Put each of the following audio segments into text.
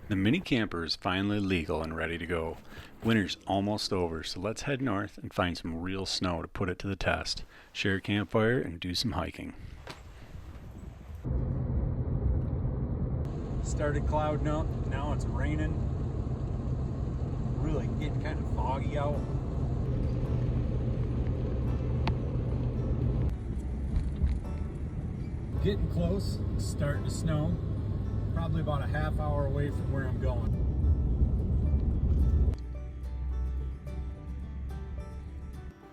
The mini camper is finally legal and ready to go. Winter's almost over, so let's head north and find some real snow to put it to the test. Share a campfire and do some hiking. Started clouding up, now it's raining. Really getting kind of foggy out. Getting close, it's starting to snow. Probably about a half hour away from where I'm going.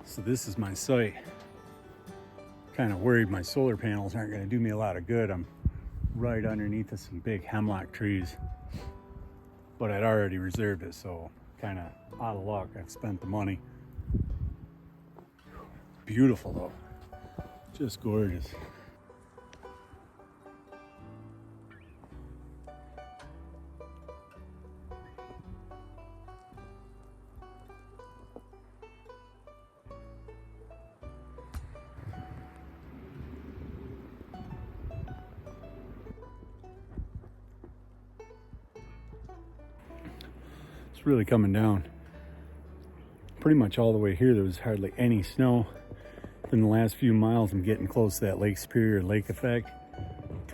So this is my site. Kind of worried my solar panels aren't going to do me a lot of good. I'm right underneath of some big hemlock trees, but I'd already reserved it, so kind of out of luck. I've spent the money. Beautiful though, just gorgeous. Really coming down. Pretty much all the way here there was hardly any snow. In the last few miles I'm getting close to that Lake Superior lake effect.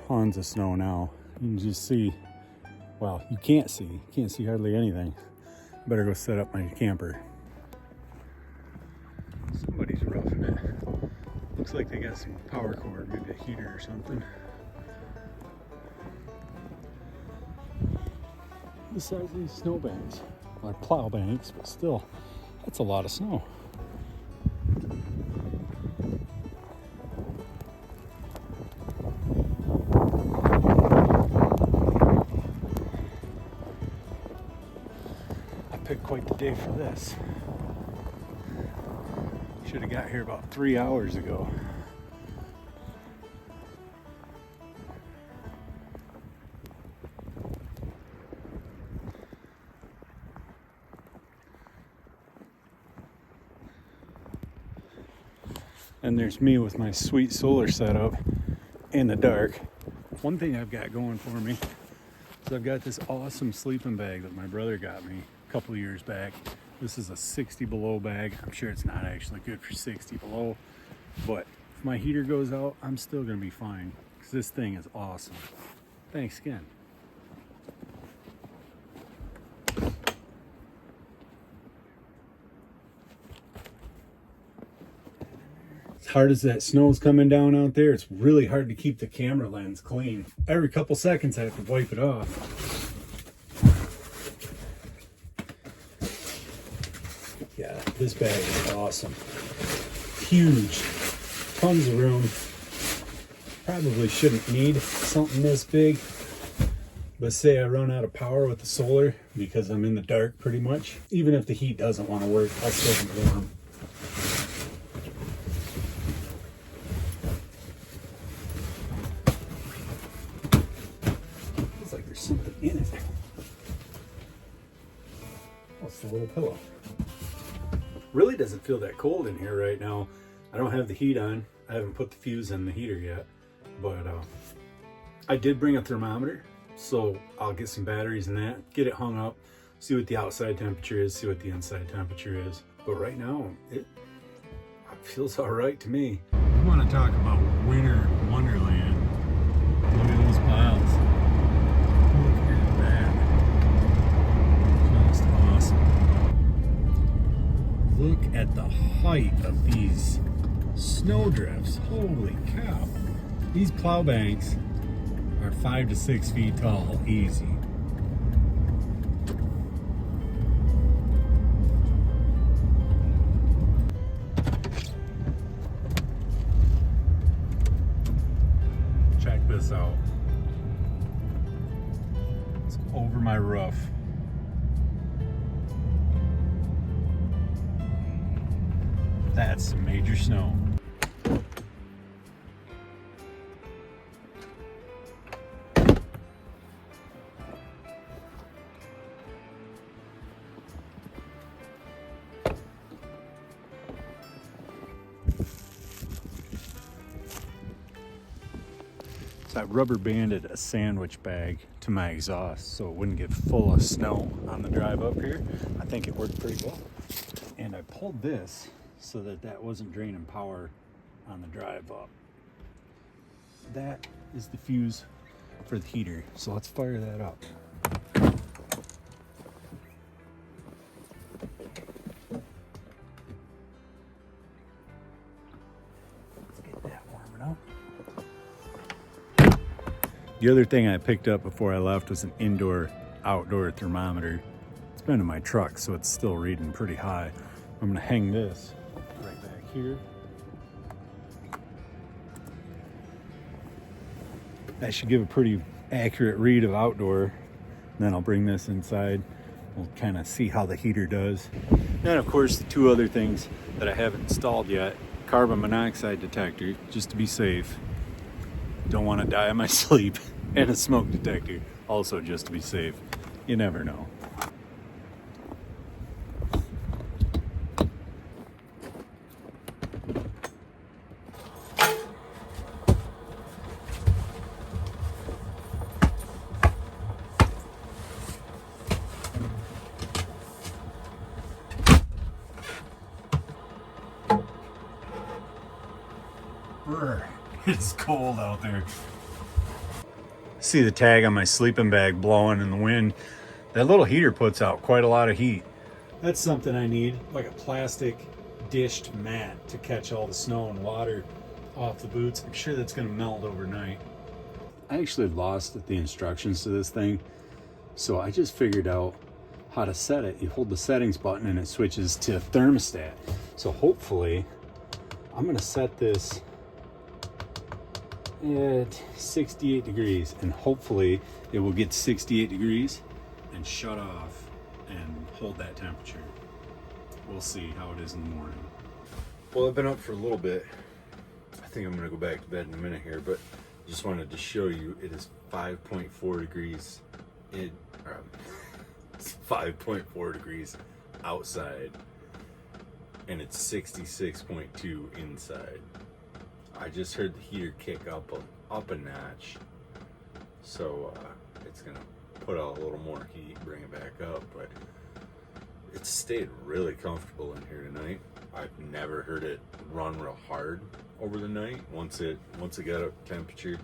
Tons of snow now. You can just see, well, you can't see hardly anything. Better go set up my camper. Somebody's roughing it. Looks like they got some power cord, maybe a heater or something. The size of these snowbanks. Like plow banks, but still, that's a lot of snow. I picked quite the day for this. Should have got here about 3 hours ago. And there's me with my sweet solar setup in the dark. One thing I've got going for me is I've got this awesome sleeping bag that my brother got me a couple years back. This is a 60 below bag. I'm sure it's not actually good for 60 below, but if my heater goes out, I'm still gonna be fine because this thing is awesome. Thanks again. As hard as that snow's coming down out there, it's really hard to keep the camera lens clean. Every couple seconds I have to wipe it off. Yeah, this bag is awesome. Huge, tons of room. Probably shouldn't need something this big, but say I run out of power with the solar because I'm in the dark pretty much. Even if the heat doesn't want to work, I'll still be warm. Something in it. What's the little pillow? Really doesn't feel that cold in here right now. I don't have the heat on. I haven't put the fuse in the heater yet, but I did bring a thermometer, so I'll get some batteries in that, get it hung up, see what the outside temperature is, see what the inside temperature is. But right now, it feels all right to me. I want to talk about winter wonderland. Look at those piles. Look at the height of these snowdrifts. Holy cow. These plow banks are 5 to 6 feet tall, easy. Check this out. It's over my roof. That's some major snow. So I rubber banded a sandwich bag to my exhaust so it wouldn't get full of snow on the drive up here. I think it worked pretty well. And I pulled this so that that wasn't draining power on the drive up. That is the fuse for the heater. So let's fire that up. Let's get that warming up. The other thing I picked up before I left was an indoor-outdoor thermometer. It's been in my truck, so it's still reading pretty high. I'm gonna hang this right back here. That should give a pretty accurate read of outdoor. And then I'll bring this inside. We'll kind of see how the heater does. Then of course the two other things that I haven't installed yet. Carbon monoxide detector, just to be safe. Don't want to die in my sleep. And a smoke detector, also just to be safe. You never know. It's cold out there. See the tag on my sleeping bag blowing in the wind. That little heater puts out quite a lot of heat. That's something I need, like a plastic dished mat to catch all the snow and water off the boots. I'm sure that's gonna melt overnight. I actually lost the instructions to this thing, so I just figured out how to set it. You hold the settings button and it switches to thermostat. So hopefully, I'm gonna set this at 68 degrees, and hopefully it will get 68 degrees and shut off and hold that temperature. We'll see how it is in the morning. Well, I've been up for a little bit. I think I'm gonna go back to bed in a minute here, but just wanted to show you it is 5.4 degrees it's 5.4 degrees outside and it's 66.2 inside. I just heard the heater kick up a notch, so it's gonna put out a little more heat, bring it back up, but it's stayed really comfortable in here tonight. I've never heard it run real hard over the night. Once it got up temperature,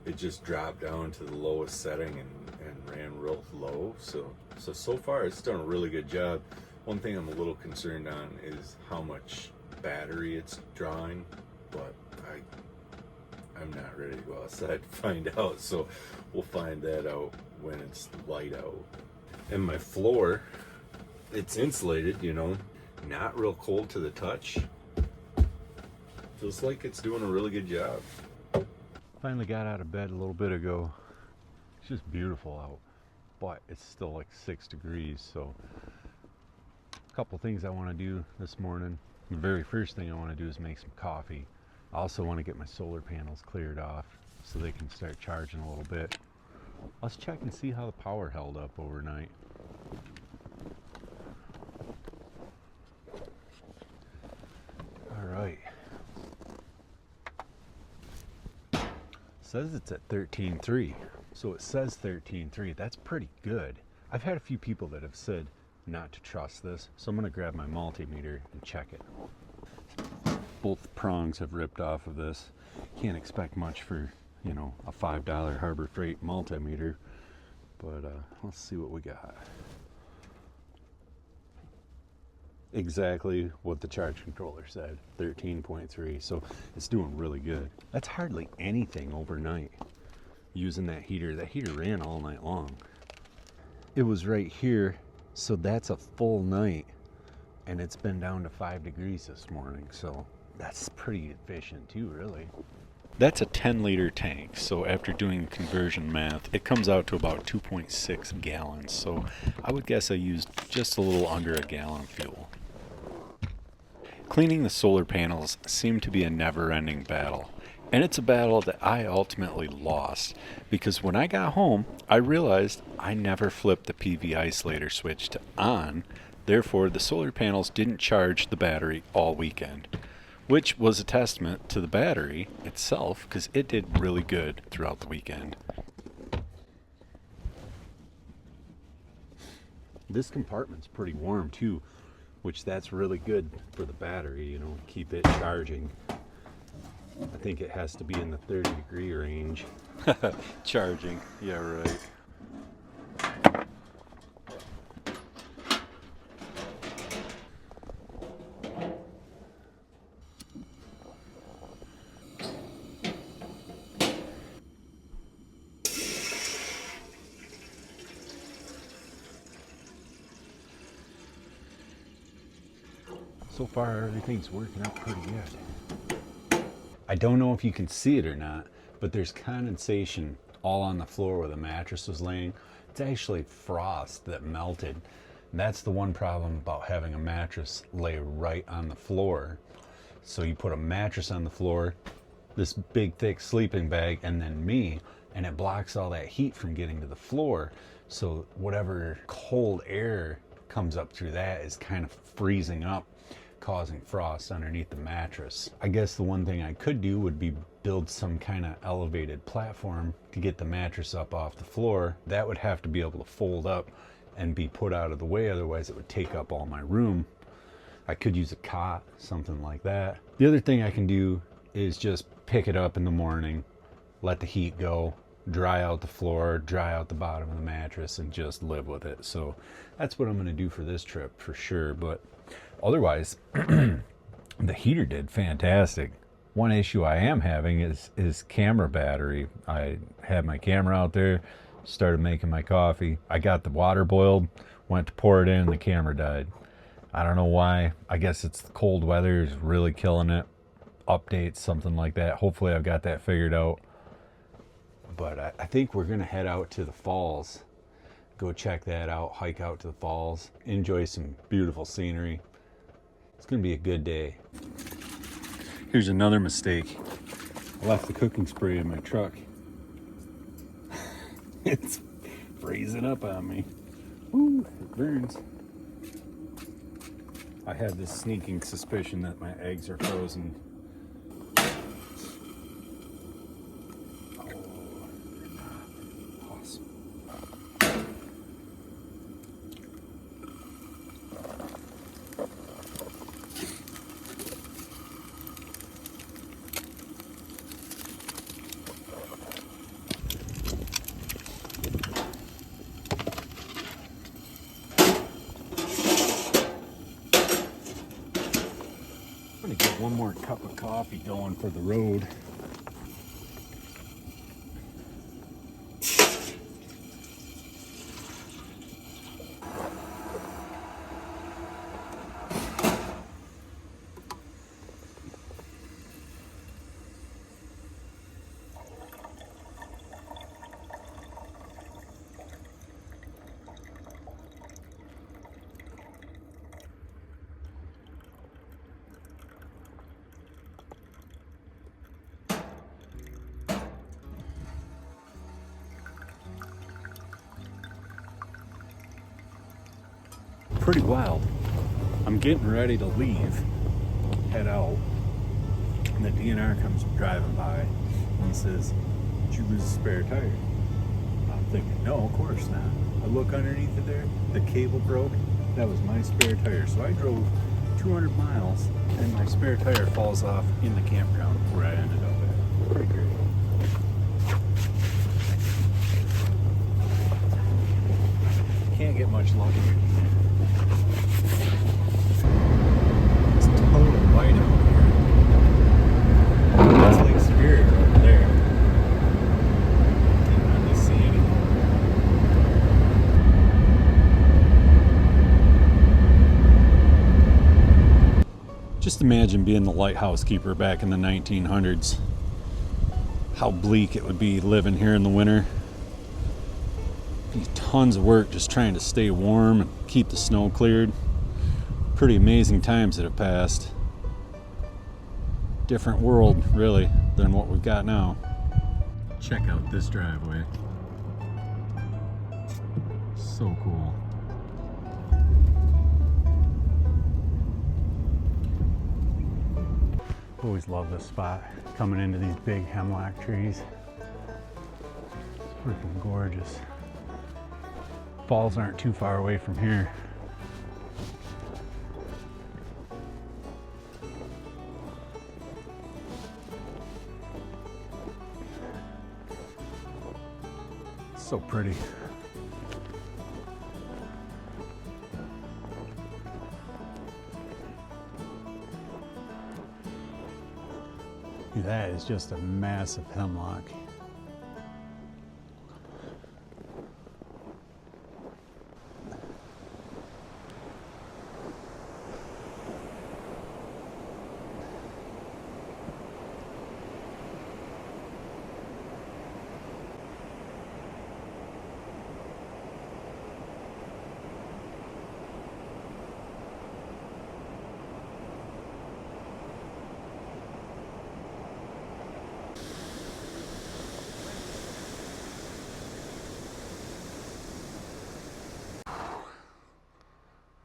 it just dropped down to the lowest setting and ran real low. So far it's done a really good job. One thing I'm a little concerned on is how much battery it's drawing, but I'm not ready to go outside to find out, so we'll find that out when it's light out. And my floor, it's insulated, you know, not real cold to the touch. Feels like it's doing a really good job. Finally got out of bed a little bit ago. It's just beautiful out, but it's still like 6 degrees, so a couple things I want to do this morning. The very first thing I want to do is make some coffee. I also want to get my solar panels cleared off so they can start charging a little bit. Let's check and see how the power held up overnight. All right. Says it's at 13.3, so it says 13.3. That's pretty good. I've had a few people that have said not to trust this, so I'm going to grab my multimeter and check it. Both prongs have ripped off of this. Can't expect much for, you know, a $5 Harbor Freight multimeter, but let's see what we got. Exactly what the charge controller said, 13.3, so it's doing really good. That's hardly anything overnight using that heater. That heater ran all night long. It was right here, so that's a full night, and it's been down to 5 degrees this morning, so that's pretty efficient too, really. That's a 10-liter tank, so after doing conversion math, it comes out to about 2.6 gallons, so I would guess I used just a little under a gallon of fuel. Cleaning the solar panels seemed to be a never-ending battle, and it's a battle that I ultimately lost, because when I got home, I realized I never flipped the PV isolator switch to on. Therefore, the solar panels didn't charge the battery all weekend. which was a testament to the battery itself because it did really good throughout the weekend. This compartment's pretty warm too, which that's really good for the battery, you know, keep it charging. I think it has to be in the 30-degree range. Charging, yeah, right. So far, everything's working out pretty good. I don't know if you can see it or not, but there's condensation all on the floor where the mattress was laying. It's actually frost that melted. And that's the one problem about having a mattress lay right on the floor. So you put a mattress on the floor, this big thick sleeping bag, and then me, and it blocks all that heat from getting to the floor. So whatever cold air comes up through that is kind of freezing up, causing frost underneath the mattress. I guess the one thing I could do would be build some kind of elevated platform to get the mattress up off the floor. That would have to be able to fold up and be put out of the way, otherwise it would take up all my room. I could use a cot, something like that. The other thing I can do is just pick it up in the morning, let the heat go, dry out the floor, dry out the bottom of the mattress, and just live with it. So that's what I'm going to do for this trip for sure. But otherwise, the heater did fantastic. One issue I am having is camera battery. I had my camera out there, started making my coffee. I got the water boiled, went to pour it in, and the camera died. I don't know why. I guess it's the cold weather is really killing it. Updates, something like that. Hopefully I've got that figured out. But I think we're going to head out to the falls. Go check that out, hike out to the falls, enjoy some beautiful scenery. It's going to be a good day. Here's another mistake. I left the cooking spray in my truck. It's freezing up on me. Ooh, it burns. I have this sneaking suspicion that my eggs are frozen. I'm gonna get one more cup of coffee going for the road. Pretty wild. I'm getting ready to leave, head out, and the DNR comes driving by and he says, "Did you lose a spare tire?" I'm thinking, no, of course not. I look underneath it there, the cable broke. That was my spare tire. So I drove 200 miles and my spare tire falls off in the campground where I ended up at. Pretty great. Can't get much luckier. It's total white out here. That's Lake Superior over there. Can't hardly see anything. Just imagine being the lighthouse keeper back in the 1900s. How bleak it would be living here in the winter. Tons of work just trying to stay warm and keep the snow cleared. Pretty amazing times that have passed. Different world, really, than what we've got now. Check out this driveway. So cool. Always love this spot, coming into these big hemlock trees. It's freaking gorgeous. Falls aren't too far away from here. So pretty. That is just a massive hemlock.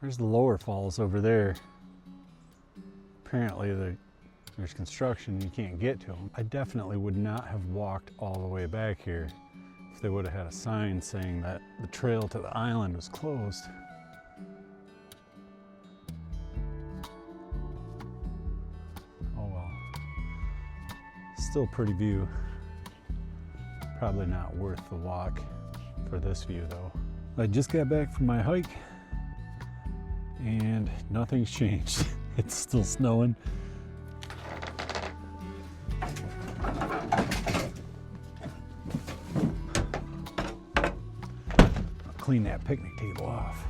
There's the lower falls over there. Apparently there's construction, you can't get to them. I definitely would not have walked all the way back here if they would have had a sign saying that the trail to the island was closed. Oh well. Still a pretty view. Probably not worth the walk for this view though. I just got back from my hike and nothing's changed. It's still snowing. I'll clean that picnic table off.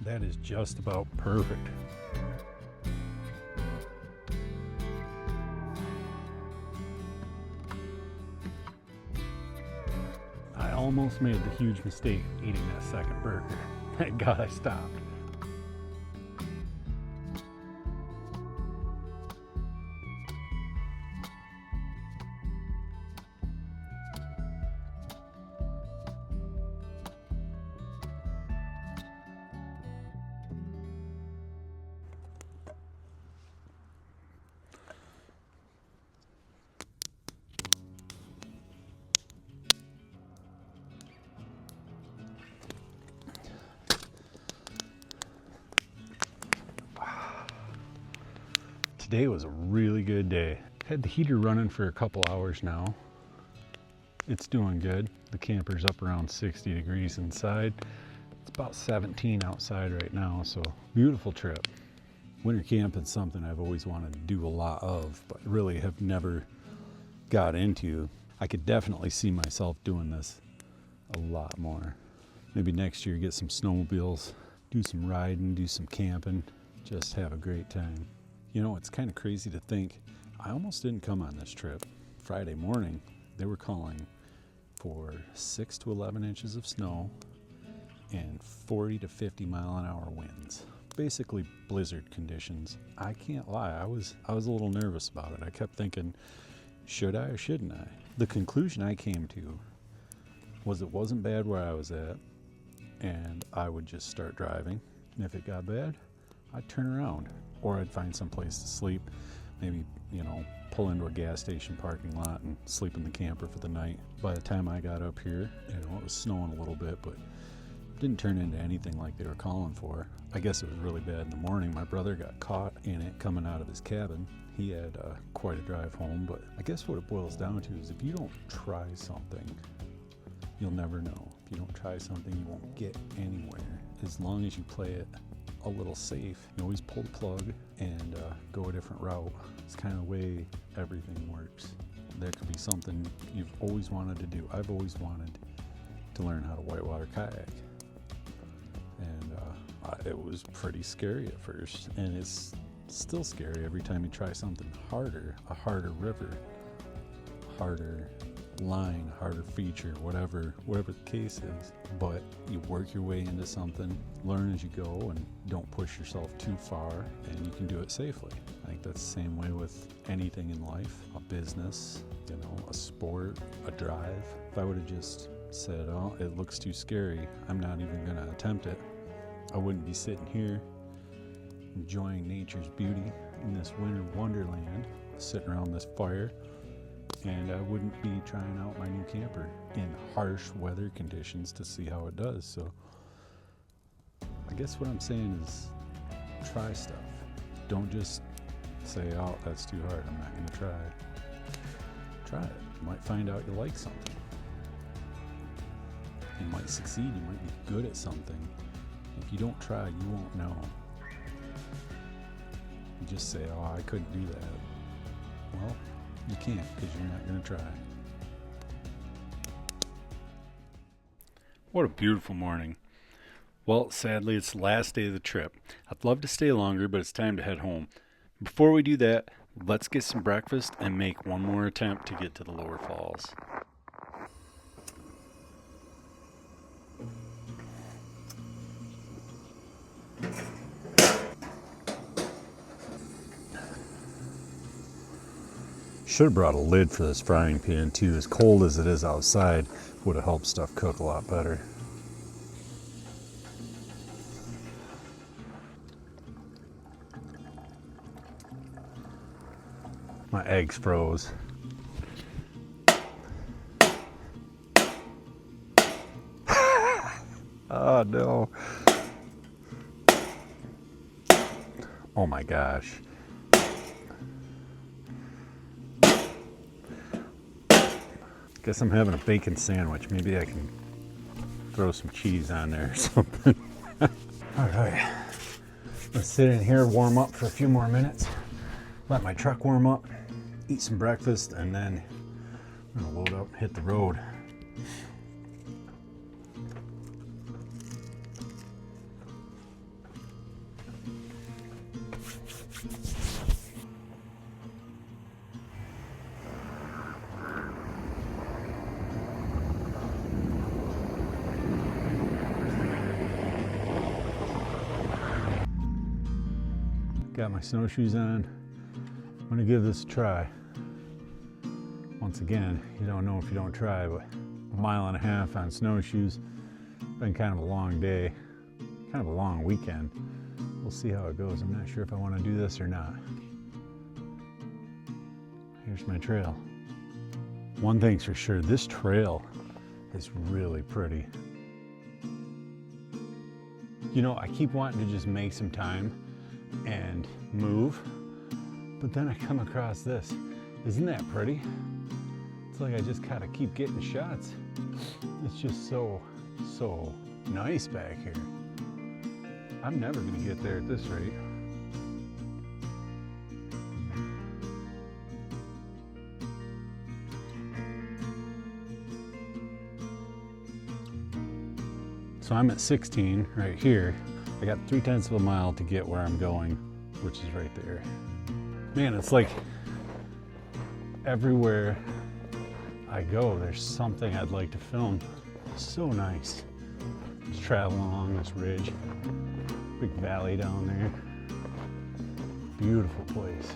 That is just about perfect. I almost made the huge mistake of eating that second burger. Thank God I stopped. Today was a really good day. Had the heater running for a couple hours now. It's doing good. The camper's up around 60 degrees inside. It's about 17 outside right now, so beautiful trip. Winter camp is something I've always wanted to do a lot of, but really have never got into. I could definitely see myself doing this a lot more. Maybe next year get some snowmobiles, do some riding, do some camping, just have a great time. You know, it's kind of crazy to think, I almost didn't come on this trip. Friday morning, they were calling for 6 to 11 inches of snow and 40 to 50 mile an hour winds. Basically blizzard conditions. I can't lie, I was a little nervous about it. I kept thinking, should I or shouldn't I? The conclusion I came to was it wasn't bad where I was at, and I would just start driving. And if it got bad, I'd turn around. Or I'd find some place to sleep, maybe, you know, pull into a gas station parking lot and sleep in the camper for the night. By the time I got up here, you know, it was snowing a little bit, but it didn't turn into anything like they were calling for. I guess it was really bad in the morning. My brother got caught in it coming out of his cabin. He had quite a drive home, but I guess what it boils down to is if you don't try something, you'll never know. If you don't try something, you won't get anywhere. As long as you play it a little safe, you always pull the plug and go a different route. It's kind of the way everything works. There could be something you've always wanted to do. I've always wanted to learn how to whitewater kayak. And it was pretty scary at first. And it's still scary every time you try something harder, a harder river, harder line, harder feature, whatever the case is. But you work your way into something, learn as you go, and don't push yourself too far, and you can do it safely. I think that's the same way with anything in life, a business, you know, a sport, a drive. If I would have just said, oh, it looks too scary, I'm not even gonna attempt it, I wouldn't be sitting here enjoying nature's beauty in this winter wonderland, sitting around this fire, and I wouldn't be trying out my new camper in harsh weather conditions to see how it does. So I guess what I'm saying is try stuff. Don't just say, oh, that's too hard, I'm not gonna try it. Try it. You might find out you like something. You might succeed, you might be good at something. If you don't try, you won't know. You just say, oh, I couldn't do that. Well, you can't, because you're not going to try. What a beautiful morning. Well, sadly, it's the last day of the trip. I'd love to stay longer, but it's time to head home. Before we do that, let's get some breakfast and make one more attempt to get to the lower falls. Should have brought a lid for this frying pan too. As cold as it is outside, would have helped stuff cook a lot better. My eggs froze. Oh no. Oh my gosh. Guess I'm having a bacon sandwich. Maybe I can throw some cheese on there or something. All right, let's sit in here, warm up for a few more minutes, let my truck warm up, eat some breakfast, and then I'm gonna load up and hit the road. Got my snowshoes on. I'm gonna give this a try. Once again, you don't know if you don't try, but a mile and a half on snowshoes. Been kind of a long day, kind of a long weekend. We'll see how it goes. I'm not sure if I want to do this or not. Here's my trail. One thing's for sure, this trail is really pretty. You know, I keep wanting to just make some time and move, but then I come across this. Isn't that pretty? It's like I just gotta keep getting shots. It's just so nice back here. I'm never gonna get there at this rate. So I'm at 16 right here. I got 3/10 of a mile to get where I'm going, which is right there. Man, it's like everywhere I go, there's something I'd like to film. It's so nice. Just traveling along this ridge, big valley down there. Beautiful place.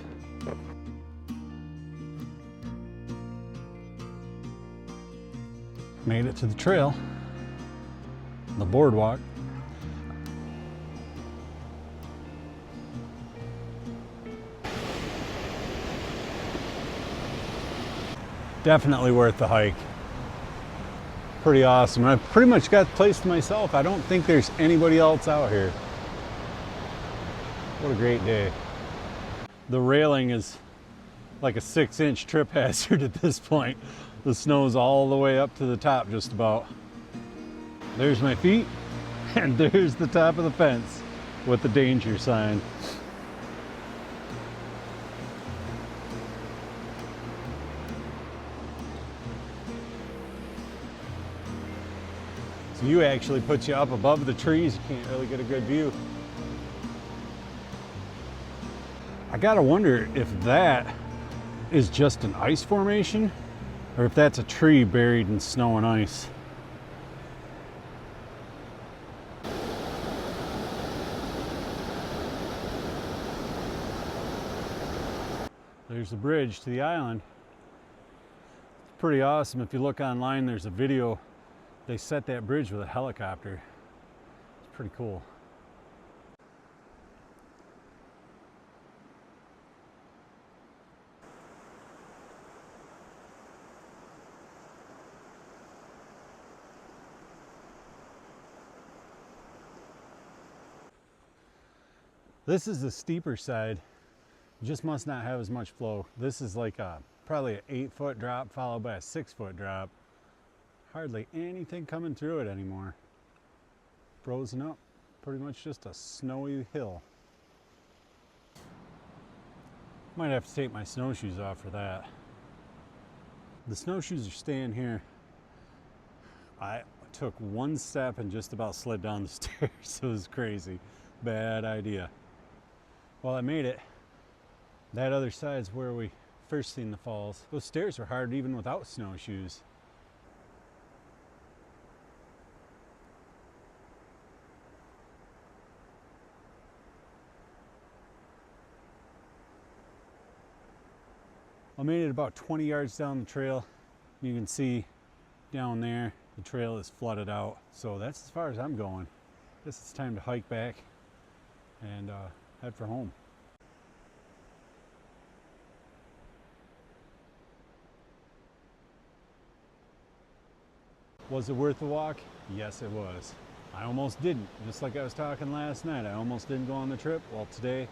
Made it to the trail, the boardwalk. Definitely worth the hike. Pretty awesome. I've pretty much got the place to myself. I don't think there's anybody else out here. What a great day. The railing is like a 6-inch trip hazard at this point. The snow's all the way up to the top just about. There's my feet, and there's the top of the fence with the danger sign. So you actually puts you up above the trees, you can't really get a good view. I gotta wonder if that is just an ice formation or if that's a tree buried in snow and ice. There's the bridge to the island. It's pretty awesome. If you look online, there's a video. They set that bridge with a helicopter. It's pretty cool. This is the steeper side. Just must not have as much flow. This is like probably an 8-foot drop followed by a 6-foot drop. Hardly anything coming through it anymore. Frozen up. Pretty much just a snowy hill. Might have to take my snowshoes off for that. The snowshoes are staying here. I took one step and just about slid down the stairs. It was crazy. Bad idea. Well, I made it. That other side's where we first seen the falls. Those stairs were hard even without snowshoes. I made it about 20 yards down the trail. You can see down there the trail is flooded out. So that's as far as I'm going. Guess it's time to hike back and head for home. Was it worth the walk? Yes, it was. I almost didn't. Just like I was talking last night, I almost didn't go on the trip. Well, today,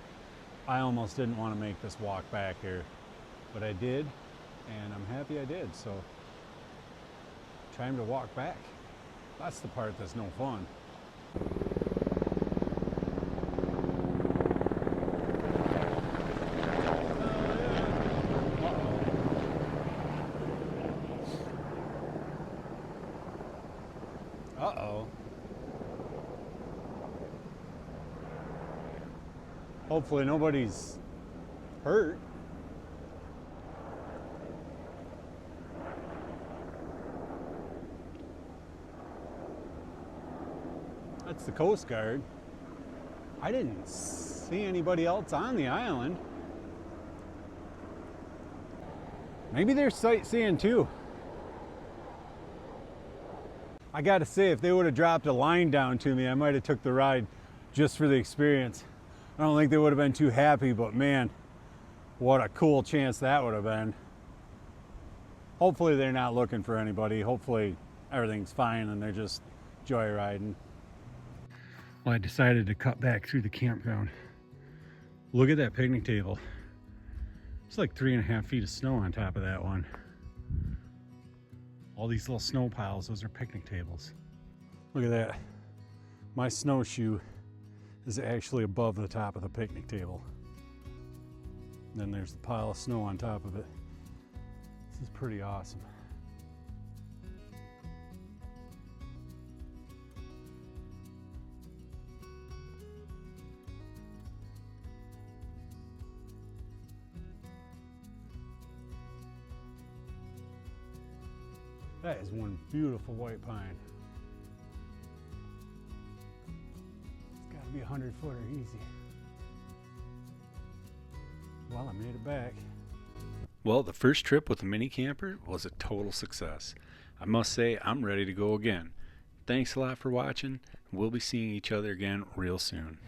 I almost didn't want to make this walk back here. But I did, and I'm happy I did. So, time to walk back. That's the part that's no fun. Uh-oh. Hopefully nobody's hurt. That's the Coast Guard. I didn't see anybody else on the island. Maybe they're sightseeing too. I gotta say, if they would have dropped a line down to me, I might have took the ride just for the experience. I don't think they would have been too happy, but man, what a cool chance that would have been. Hopefully they're not looking for anybody. Hopefully everything's fine and they're just joyriding. Well, I decided to cut back through the campground. Look at that picnic table. It's like 3.5 feet of snow on top of that one. All these little snow piles, those are picnic tables. Look at that. My snowshoe is actually above the top of the picnic table. And then there's the pile of snow on top of it. This is pretty awesome. That is one beautiful white pine. It's got to be a 100-footer easy. Well, I made it back. Well, the first trip with the mini camper was a total success. I must say, I'm ready to go again. Thanks a lot for watching. We'll be seeing each other again real soon.